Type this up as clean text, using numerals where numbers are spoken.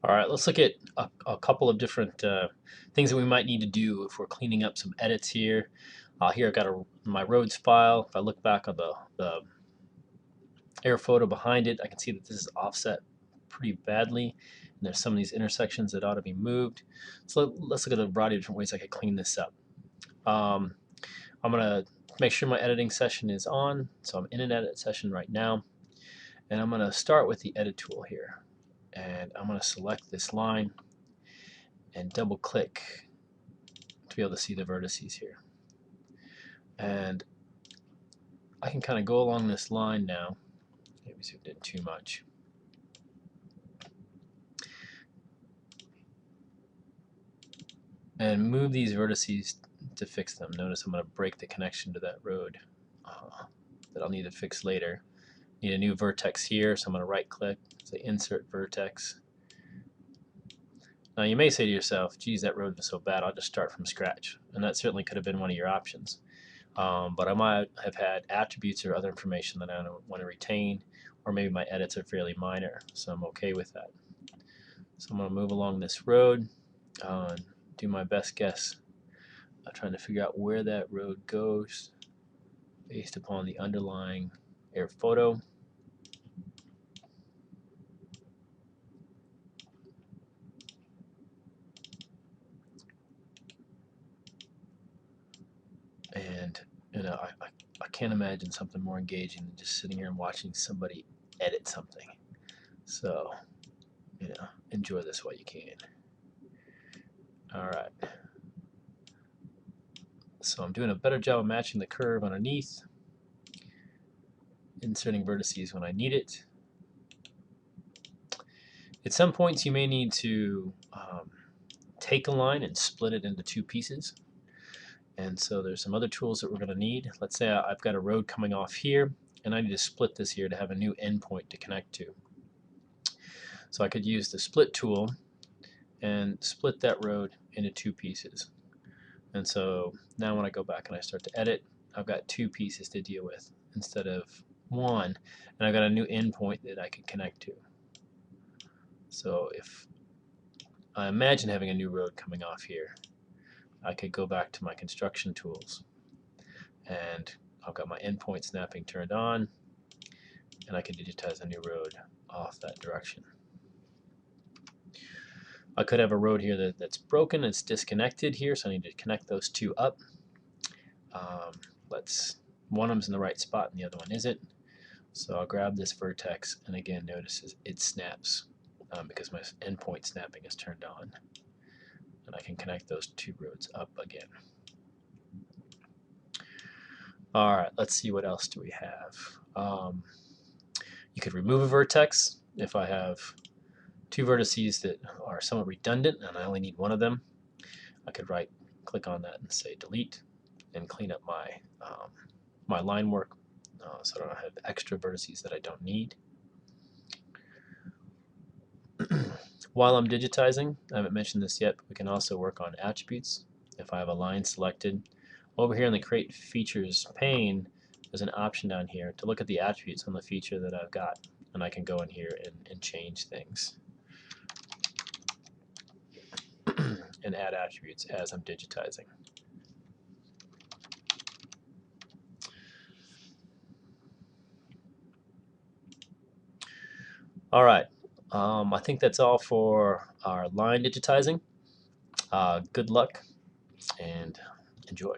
All right, let's look at a couple of different things that we might need to do if we're cleaning up some edits here. Here I've got my roads file. If I look back on the air photo behind it, I can see that this is offset pretty badly. And there's some of these intersections that ought to be moved. So let's look at a variety of different ways I could clean this up. I'm going to make sure my editing session is on. So I'm in an edit session right now. And I'm going to start with the edit tool here. And I'm going to select this line and double click to be able to see the vertices here. And I can kind of go along this line now. Maybe zoomed in too much. And move these vertices to fix them. Notice I'm going to break the connection to that road that I'll need to fix later. Need a new vertex here, so I'm going to right click, say insert vertex. Now you may say to yourself, geez, that road was so bad, I'll just start from scratch. And that certainly could have been one of your options. But I might have had attributes or other information that I don't want to retain, or maybe my edits are fairly minor, so I'm okay with that. So I'm going to move along this road, do my best guess, trying to figure out where that road goes based upon the underlying air photo. And I can't imagine something more engaging than just sitting here and watching somebody edit something. So, enjoy this while you can. All right. So I'm doing a better job of matching the curve underneath, inserting vertices when I need it. At some points you may need to take a line and split it into two pieces. And so there's some other tools that we're going to need. Let's say I've got a road coming off here, and I need to split this here to have a new endpoint to connect to. So I could use the split tool and split that road into two pieces. And so now when I go back and I start to edit, I've got two pieces to deal with instead of one, and I've got a new endpoint that I can connect to. So if I imagine having a new road coming off here, I could go back to my construction tools, and I've got my endpoint snapping turned on, and I can digitize a new road off that direction. I could have a road here that's broken, it's disconnected here, so I need to connect those two up. One of them's in the right spot and the other one isn't. So I'll grab this vertex, and again, notice it snaps because my endpoint snapping is turned on. And I can connect those two roads up again. All right, let's see what else do we have. You could remove a vertex if I have two vertices that are somewhat redundant and I only need one of them. I could right click on that and say delete and clean up my my line work so I don't have extra vertices that I don't need. While I'm digitizing, I haven't mentioned this yet, but we can also work on attributes. If I have a line selected, over here in the Create Features pane, there's an option down here to look at the attributes on the feature that I've got, and I can go in here and change things and add attributes as I'm digitizing. All right, I think that's all for our line digitizing. Good luck and enjoy.